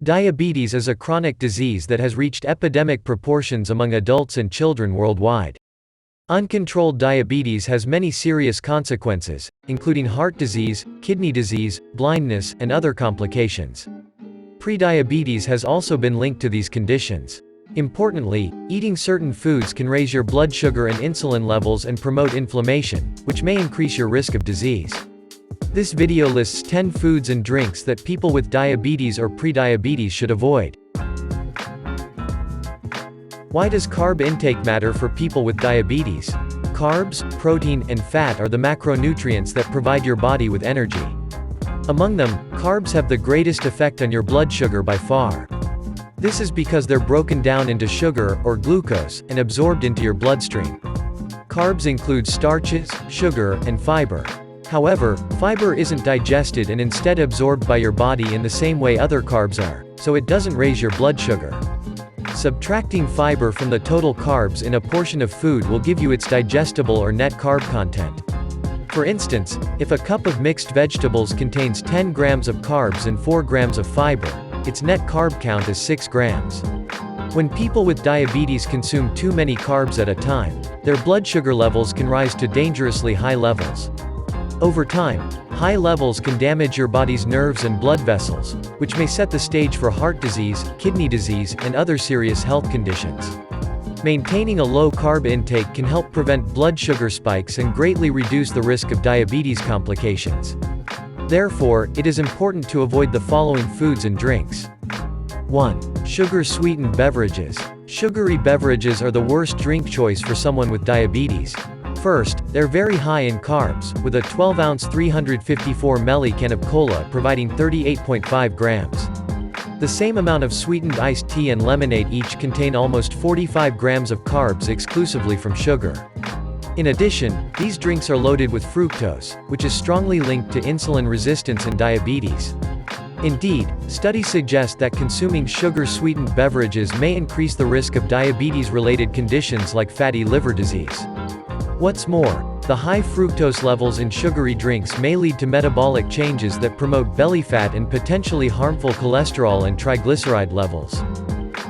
Diabetes is a chronic disease that has reached epidemic proportions among adults and children worldwide. Uncontrolled diabetes has many serious consequences, including heart disease, kidney disease, blindness, and other complications. Prediabetes has also been linked to these conditions. Importantly, eating certain foods can raise your blood sugar and insulin levels and promote inflammation, which may increase your risk of disease. This video lists 10 foods and drinks that people with diabetes or prediabetes should avoid. Why does carb intake matter for people with diabetes? Carbs, protein, and fat are the macronutrients that provide your body with energy. Among them, carbs have the greatest effect on your blood sugar by far. This is because they're broken down into sugar, or glucose, and absorbed into your bloodstream. Carbs include starches, sugar, and fiber. However, fiber isn't digested and instead absorbed by your body in the same way other carbs are, so it doesn't raise your blood sugar. Subtracting fiber from the total carbs in a portion of food will give you its digestible or net carb content. For instance, if a cup of mixed vegetables contains 10 grams of carbs and 4 grams of fiber, its net carb count is 6 grams. When people with diabetes consume too many carbs at a time, their blood sugar levels can rise to dangerously high levels. Over time, high levels can damage your body's nerves and blood vessels, which may set the stage for heart disease, kidney disease, and other serious health conditions. Maintaining a low carb intake can help prevent blood sugar spikes and greatly reduce the risk of diabetes complications. Therefore, it is important to avoid the following foods and drinks. 1. Sugar-sweetened beverages. Sugary beverages are the worst drink choice for someone with diabetes. First, they're very high in carbs, with a 12-ounce 354 ml can of cola providing 38.5 grams. The same amount of sweetened iced tea and lemonade each contain almost 45 grams of carbs exclusively from sugar. In addition, these drinks are loaded with fructose, which is strongly linked to insulin resistance and diabetes. Indeed, studies suggest that consuming sugar-sweetened beverages may increase the risk of diabetes-related conditions like fatty liver disease. What's more, the high fructose levels in sugary drinks may lead to metabolic changes that promote belly fat and potentially harmful cholesterol and triglyceride levels.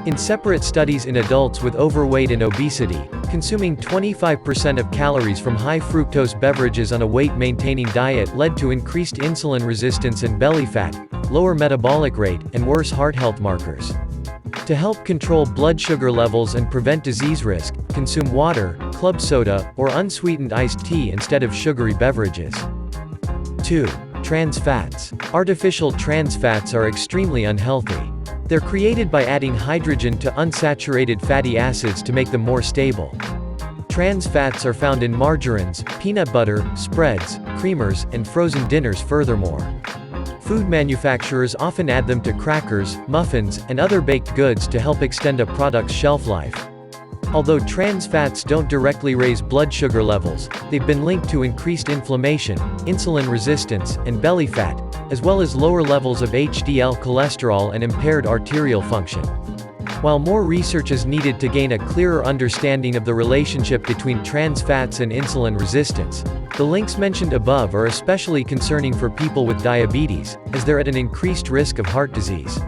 In separate studies in adults with overweight and obesity, consuming 25% of calories from high fructose beverages on a weight-maintaining diet led to increased insulin resistance and belly fat, lower metabolic rate, and worse heart health markers. To help control blood sugar levels and prevent disease risk, consume water, club soda, or unsweetened iced tea instead of sugary beverages. 2. Trans fats. Artificial trans fats are extremely unhealthy. They're created by adding hydrogen to unsaturated fatty acids to make them more stable. Trans fats are found in margarines, peanut butter, spreads, creamers, and frozen dinners. Furthermore, food manufacturers often add them to crackers, muffins, and other baked goods to help extend a product's shelf life. Although trans fats don't directly raise blood sugar levels, they've been linked to increased inflammation, insulin resistance, and belly fat, as well as lower levels of HDL cholesterol and impaired arterial function. While more research is needed to gain a clearer understanding of the relationship between trans fats and insulin resistance, the links mentioned above are especially concerning for people with diabetes, as they're at an increased risk of heart disease.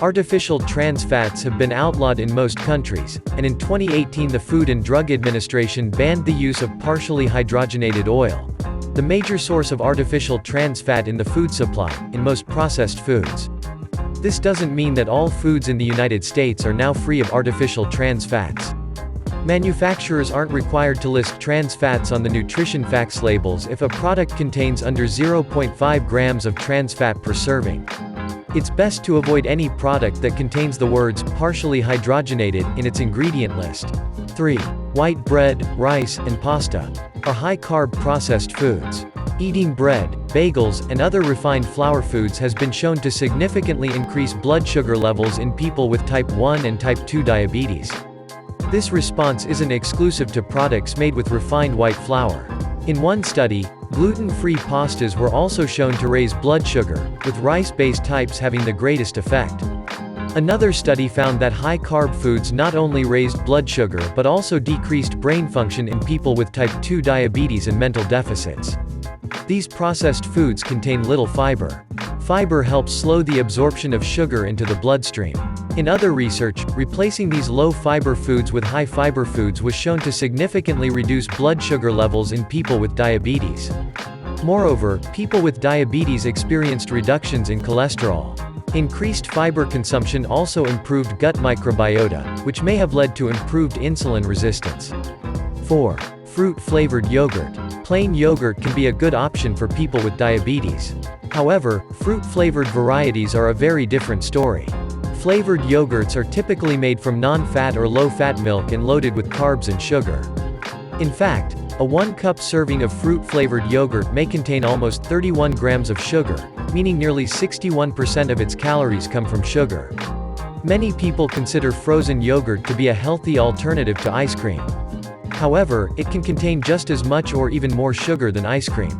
Artificial trans fats have been outlawed in most countries, and in 2018 the Food and Drug Administration banned the use of partially hydrogenated oil, the major source of artificial trans fat in the food supply, in most processed foods. This doesn't mean that all foods in the United States are now free of artificial trans fats. Manufacturers aren't required to list trans fats on the nutrition facts labels if a product contains under 0.5 grams of trans fat per serving. It's best to avoid any product that contains the words partially hydrogenated in its ingredient list. 3. White bread, rice, and pasta are high-carb processed foods. Eating bread, bagels, and other refined flour foods has been shown to significantly increase blood sugar levels in people with type 1 and type 2 diabetes. This response isn't exclusive to products made with refined white flour. In one study, gluten-free pastas were also shown to raise blood sugar, with rice-based types having the greatest effect. Another study found that high-carb foods not only raised blood sugar but also decreased brain function in people with type 2 diabetes and mental deficits. These processed foods contain little fiber. Fiber helps slow the absorption of sugar into the bloodstream. In other research, replacing these low-fiber foods with high-fiber foods was shown to significantly reduce blood sugar levels in people with diabetes. Moreover, people with diabetes experienced reductions in cholesterol. Increased fiber consumption also improved gut microbiota, which may have led to improved insulin resistance. 4. Fruit-flavored yogurt. Plain yogurt can be a good option for people with diabetes. However, fruit-flavored varieties are a very different story. Flavored yogurts are typically made from non-fat or low-fat milk and loaded with carbs and sugar. In fact, a 1-cup serving of fruit-flavored yogurt may contain almost 31 grams of sugar, meaning nearly 61% of its calories come from sugar. Many people consider frozen yogurt to be a healthy alternative to ice cream. However, it can contain just as much or even more sugar than ice cream.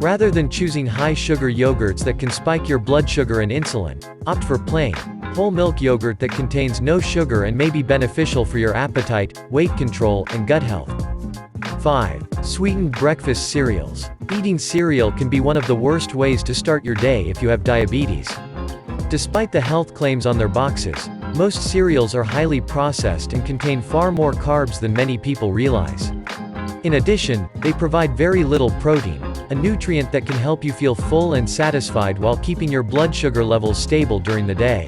Rather than choosing high-sugar yogurts that can spike your blood sugar and insulin, opt for plain, whole milk yogurt that contains no sugar and may be beneficial for your appetite, weight control, and gut health. 5. Sweetened breakfast cereals. Eating cereal can be one of the worst ways to start your day if you have diabetes. Despite the health claims on their boxes, most cereals are highly processed and contain far more carbs than many people realize. In addition, they provide very little protein, a nutrient that can help you feel full and satisfied while keeping your blood sugar levels stable during the day.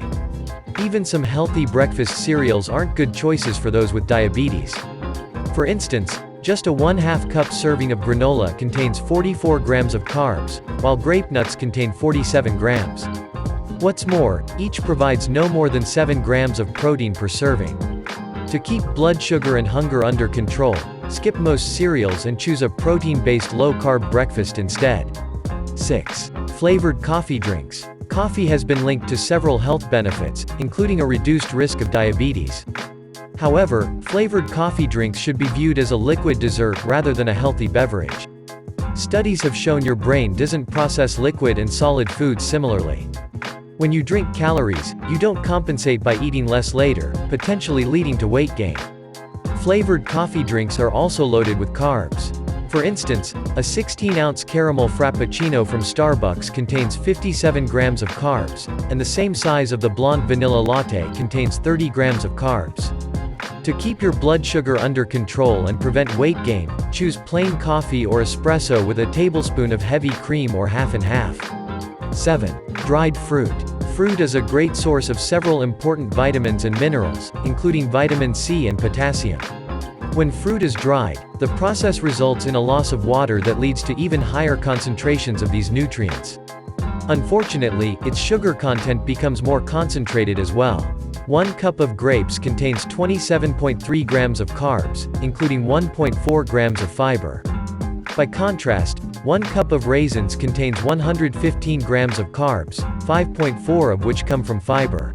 Even some healthy breakfast cereals aren't good choices for those with diabetes. For instance, just a 1/2 cup serving of granola contains 44 grams of carbs, while grape nuts contain 47 grams. What's more, each provides no more than 7 grams of protein per serving. To keep blood sugar and hunger under control, skip most cereals and choose a protein-based low-carb breakfast instead. 6. Flavored coffee drinks. Coffee has been linked to several health benefits, including a reduced risk of diabetes. However, flavored coffee drinks should be viewed as a liquid dessert rather than a healthy beverage. Studies have shown your brain doesn't process liquid and solid foods similarly. When you drink calories, you don't compensate by eating less later, potentially leading to weight gain. Flavored coffee drinks are also loaded with carbs. For instance, a 16-ounce caramel frappuccino from Starbucks contains 57 grams of carbs, and the same size of the blonde vanilla latte contains 30 grams of carbs. To keep your blood sugar under control and prevent weight gain, choose plain coffee or espresso with a tablespoon of heavy cream or half and half. 7. Dried fruit. Fruit is a great source of several important vitamins and minerals, including vitamin C and potassium. When fruit is dried, the process results in a loss of water that leads to even higher concentrations of these nutrients. Unfortunately, its sugar content becomes more concentrated as well. 1 cup of grapes contains 27.3 grams of carbs, including 1.4 grams of fiber. By contrast, 1 cup of raisins contains 115 grams of carbs, 5.4 of which come from fiber.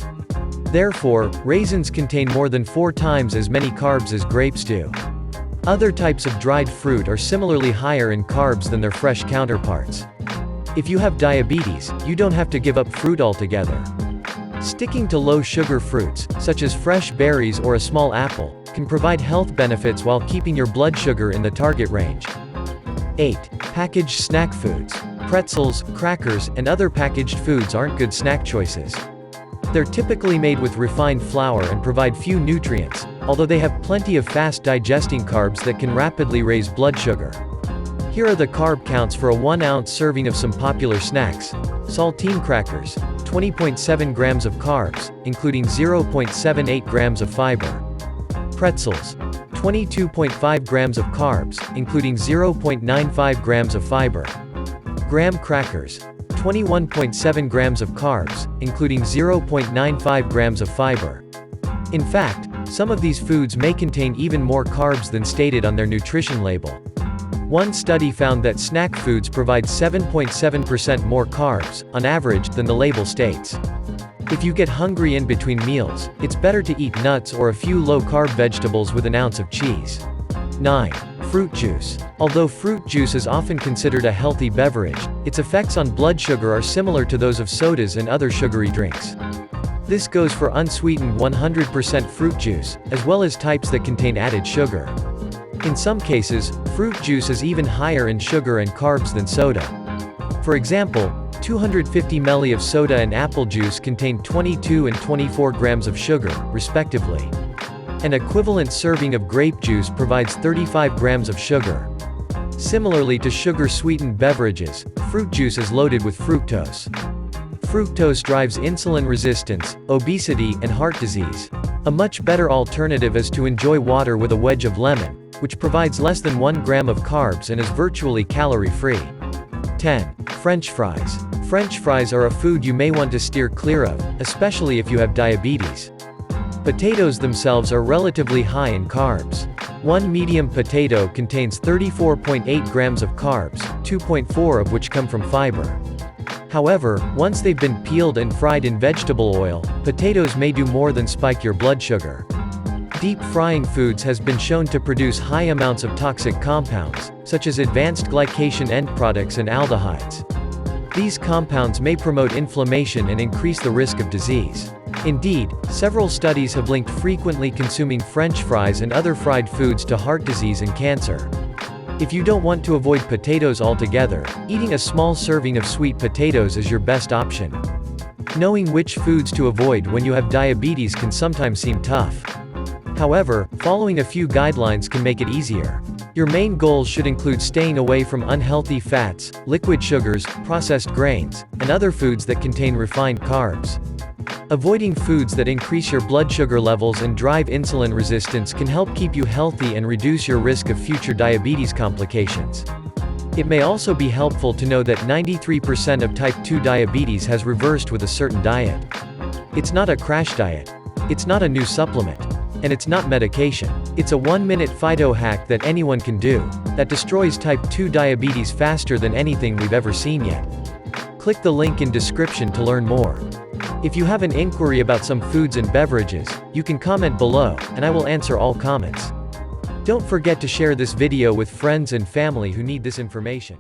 Therefore, raisins contain more than 4 times as many carbs as grapes do. Other types of dried fruit are similarly higher in carbs than their fresh counterparts. If you have diabetes, you don't have to give up fruit altogether. Sticking to low-sugar fruits, such as fresh berries or a small apple, can provide health benefits while keeping your blood sugar in the target range. 8. Packaged snack foods. Pretzels, crackers, and other packaged foods aren't good snack choices. They're typically made with refined flour and provide few nutrients, although they have plenty of fast-digesting carbs that can rapidly raise blood sugar. Here are the carb counts for a 1-ounce serving of some popular snacks. Saltine crackers, 20.7 grams of carbs, including 0.78 grams of fiber. Pretzels, 22.5 grams of carbs, including 0.95 grams of fiber. Graham crackers, 21.7 grams of carbs, including 0.95 grams of fiber. In fact, some of these foods may contain even more carbs than stated on their nutrition label. One study found that snack foods provide 7.7% more carbs, on average, than the label states. If you get hungry in between meals, it's better to eat nuts or a few low-carb vegetables with an ounce of cheese. 9. Fruit juice. Although fruit juice is often considered a healthy beverage, its effects on blood sugar are similar to those of sodas and other sugary drinks. This goes for unsweetened 100% fruit juice, as well as types that contain added sugar. In some cases, fruit juice is even higher in sugar and carbs than soda. For example, 250 ml of soda and apple juice contain 22 and 24 grams of sugar, respectively. An equivalent serving of grape juice provides 35 grams of sugar. Similarly to sugar-sweetened beverages, fruit juice is loaded with fructose. Fructose drives insulin resistance, obesity, and heart disease. A much better alternative is to enjoy water with a wedge of lemon, which provides less than 1 gram of carbs and is virtually calorie-free. 10. French fries. French fries are a food you may want to steer clear of, especially if you have diabetes. Potatoes themselves are relatively high in carbs. One medium potato contains 34.8 grams of carbs, 2.4 of which come from fiber. However, once they've been peeled and fried in vegetable oil, potatoes may do more than spike your blood sugar. Deep frying foods has been shown to produce high amounts of toxic compounds, such as advanced glycation end products and aldehydes. These compounds may promote inflammation and increase the risk of disease. Indeed, several studies have linked frequently consuming French fries and other fried foods to heart disease and cancer. If you don't want to avoid potatoes altogether, eating a small serving of sweet potatoes is your best option. Knowing which foods to avoid when you have diabetes can sometimes seem tough. However, following a few guidelines can make it easier. Your main goals should include staying away from unhealthy fats, liquid sugars, processed grains, and other foods that contain refined carbs. Avoiding foods that increase your blood sugar levels and drive insulin resistance can help keep you healthy and reduce your risk of future diabetes complications. It may also be helpful to know that 93% of type 2 diabetes has reversed with a certain diet. It's not a crash diet. It's not a new supplement. And it's not medication. It's a 1-minute phyto hack that anyone can do, that destroys type 2 diabetes faster than anything we've ever seen yet. Click the link in description to learn more. If you have an inquiry about some foods and beverages, you can comment below, and I will answer all comments. Don't forget to share this video with friends and family who need this information.